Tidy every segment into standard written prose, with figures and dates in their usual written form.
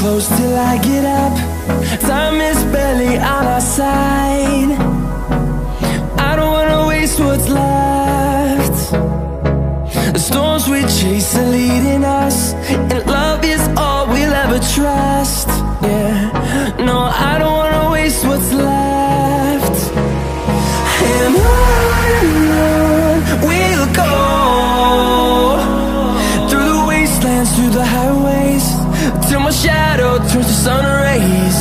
close till I get up. Time is barely on our side. I don't wanna waste what's left. The storms we chase are leading us, and love is all we'll ever trust. Yeah, no, I don't wanna waste what's left. And on we'll go, through the wastelands, through the highways, till my shadow turns to sun rays.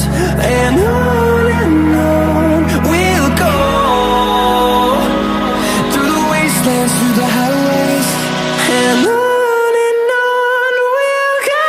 And on we'll go, through the wastelands, through the highways, and on we'll go.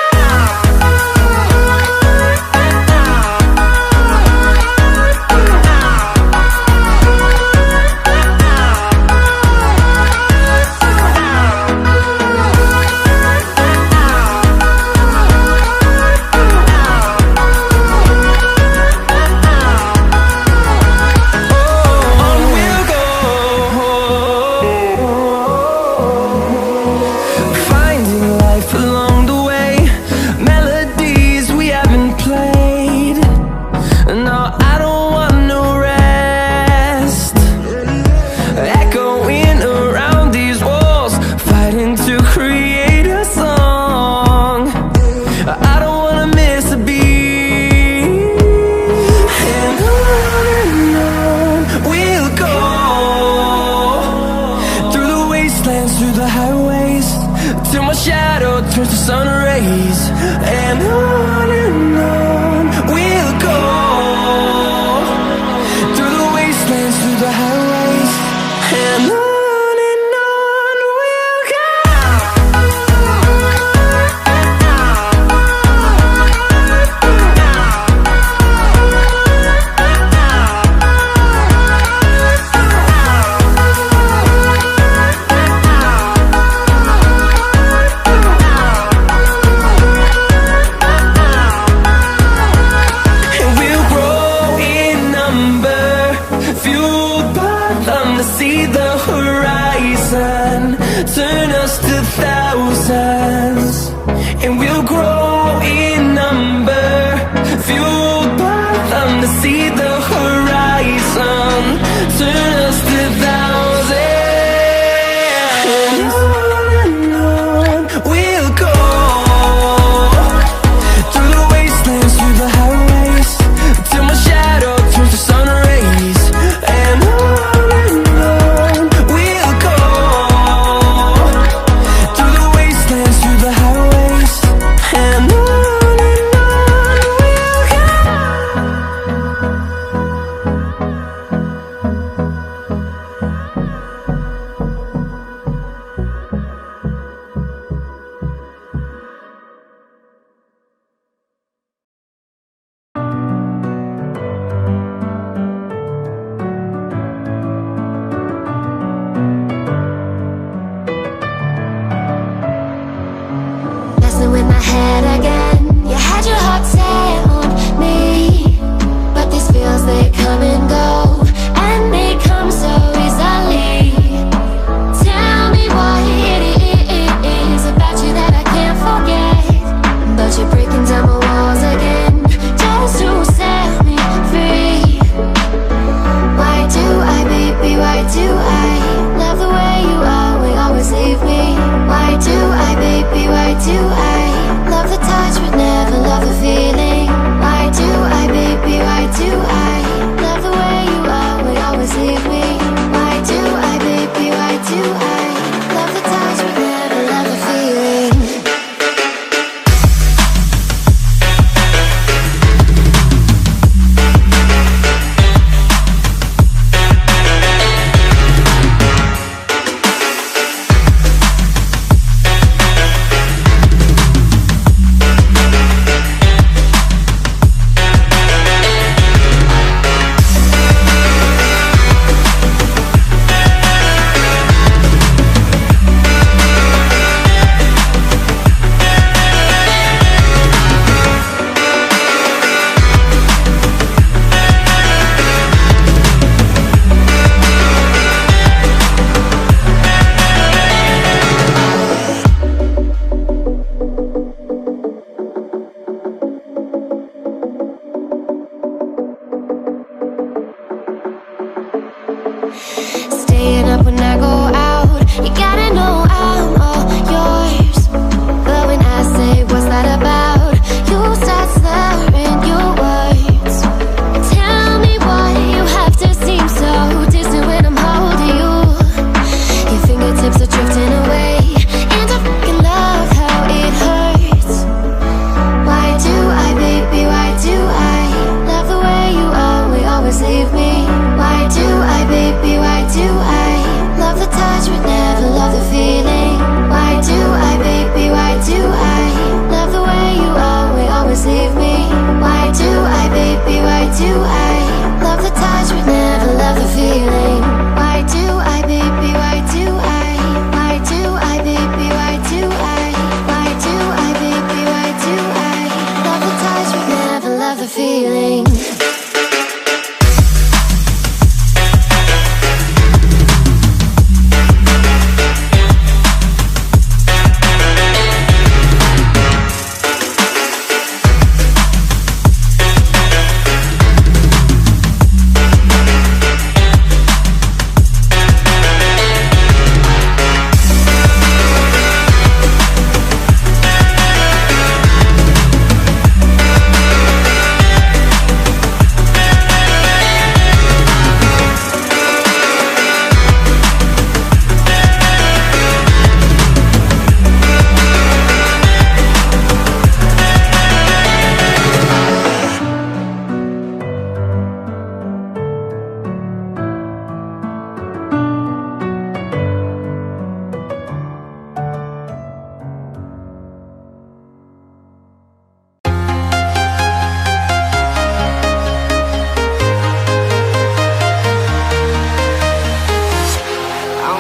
do I love the touch but never love the feeling? Why do I, baby, why do I? Why do I, baby, why do I? Why do I, baby, why do I love the touch but never love the feeling?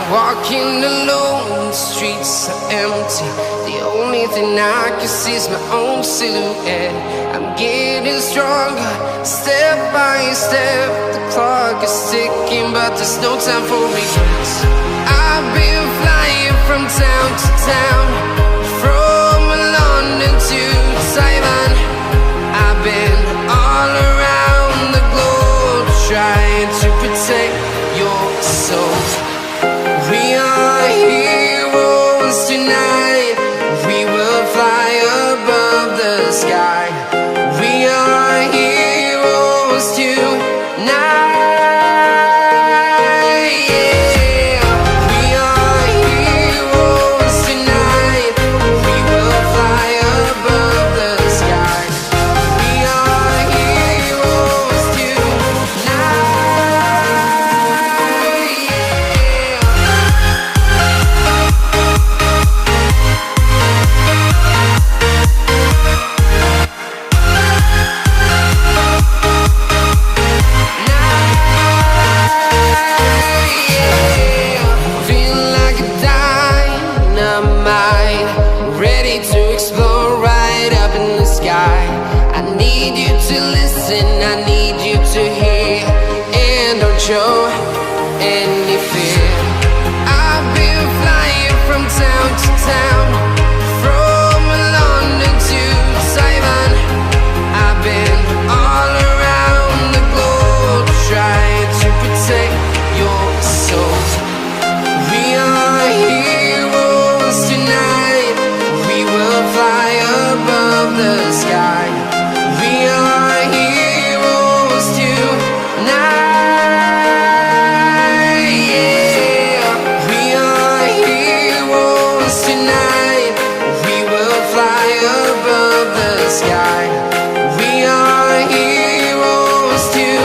Walking alone, the streets are empty. The only thing I can see is my own silhouette. I'm getting stronger, step by step. The clock is ticking, but there's no time for regrets. I've been flying from town to town, from London to Taiwan. I've been all around the globe, trying to protect your soul. We are heroes tonight. We will fly above the sky. We are heroes tonight. Yeah. We are heroes tonight. We will fly above the sky. We are heroes tonight. I need you to listen, I need you to hear, and don't show any fear. I've been flying from town to town, from London to Taiwan. I've been all around the globe, trying to protect your soul. We are heroes tonight. We will fly above the sky. We are heroes tonight. Yeah. We are heroes tonight. We will fly above the sky. We are heroes tonight.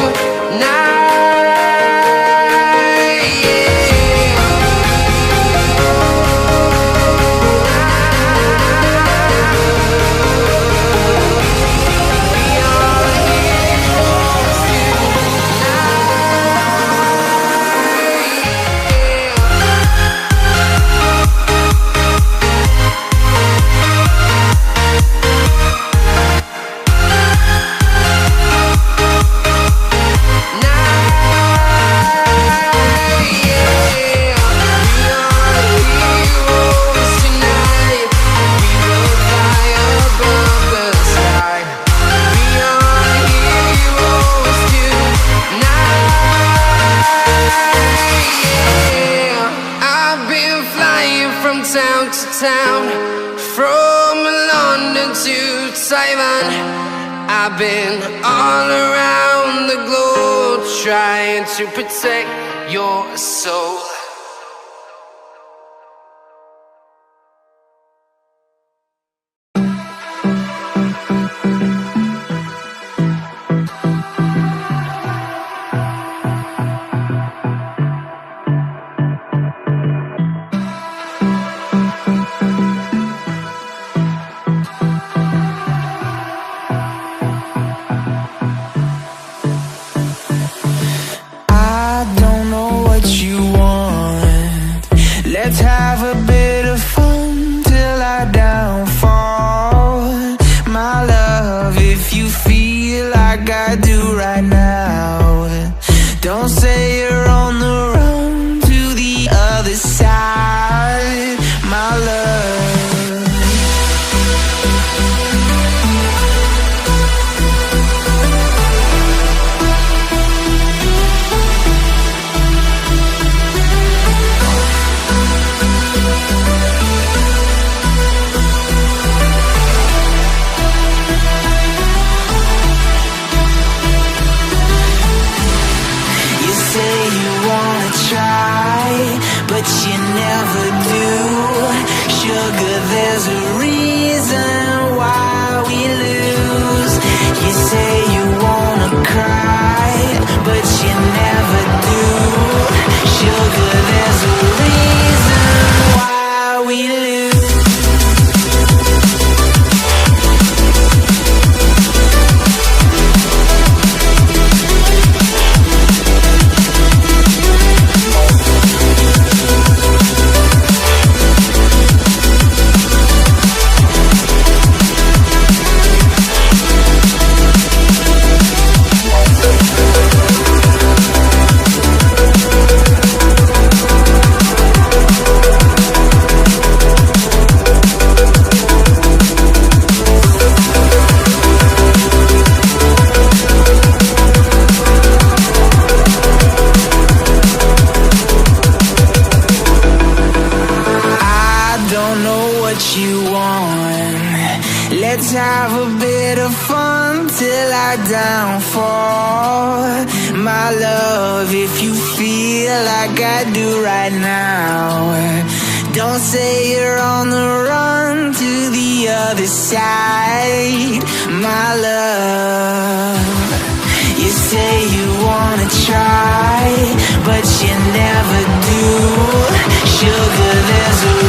Town to town, from London to Taiwan. I've been all around the globe, trying to protect your soul. my love, if you feel like I do right now, don't say you're on the run to the other side, my love. But you never do. Sugar, there's a reason why we lose. You say you wanna cry, but you never do. Sugar, there's a reason why we lose. You want. Let's have a bit of fun till I downfall, my love, if you feel like I do right now, don't say you're on the run to the other side, my love. You say you wanna try, but you never do. Sugar, there's a